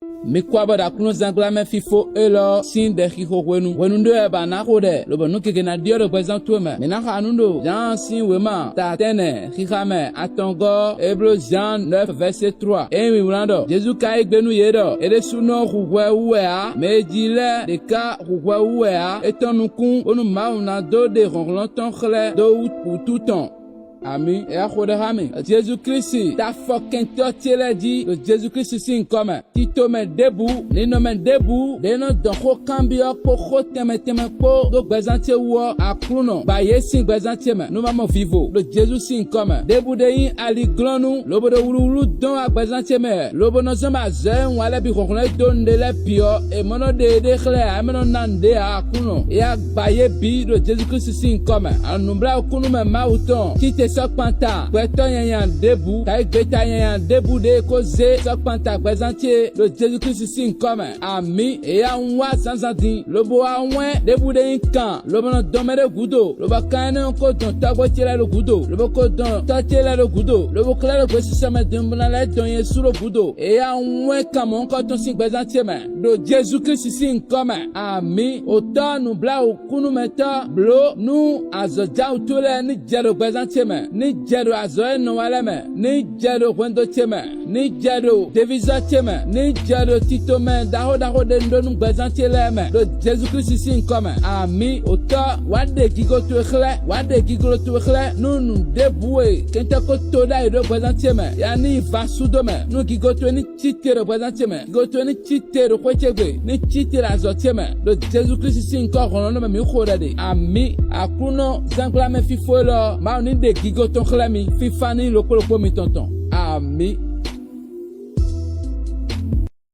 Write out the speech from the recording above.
Mi kwaba da kuno zangla me fifo elo sin de hiho wenu ndo e ba na ko de lo bonu keke na dio represent to me na ha nundo Jean sin wema ta tene hihame atongo Hébreux Jean 9 verset 3 e mi wulando Jésus ka egbenu yedo ede suno huwe uwea mejile de ka huwe uwea etonukun onu mauna do de ronlonton khle do ou tout temps. Ami, et à Khoderami. Jésus-Christ, ta fucking totile dit, le Jésus-Christ sin comme. Tito me debout, ni no me debout, de no don ho cambio, po ho teme po, do bezante wo, a kruno, ba ye sin bezante me, no maman vivo, le Jésus sin comme. Debout de yin ali glonu, lobo de wulu don a bezante me, lobo no zoma zen, wale bi ronle don de le pio, e mono de khle, a meno nande a kruno, e a ba ye bi, le Jésus-Christ sin comme. An numbra o kunu me mauton, tite sok panta, kweto yanyan debout, kai gbeta yanyan debout de koze, sok panta prezantier, le Jésus-Christ sin comme. Ami, et a unwa sanzandin, lobo a unwe, debout de inkan, lobo no dome de gudo, lobo kane onko don tagwe tira le gudo, lobo ko don tatela le gudo, lobo kla le kwesi seme dimbuna le donye sous le gudo, et a unwe kamo onko ton sin prezantier men, le Jésus-Christ sin comme. Ami, autant nous bla ou kunu meta, blo, nous azodja ou tole ni jero prezantier men, ni jero azoe no wale me, ni jero wendo cheme, ni jero devizo cheme, ni jero tito men, daho de ndo nou bezantie le me, le Jésus-Christ sin comme. Ami, ota, wade gigo tu ekhle, nou deboué, kente ko toda e representie me, ya ni vasudo me, nou gigo tu ni chite representie me, gigo tu ni chite rekwechegwe, ni chite azotie me, le Jésus-Christ sin koron no me mi khorade. Ami, akuno zangla me fifo lo, ma ni de gigo ton khlami, fifani lo mi tonton. Ami.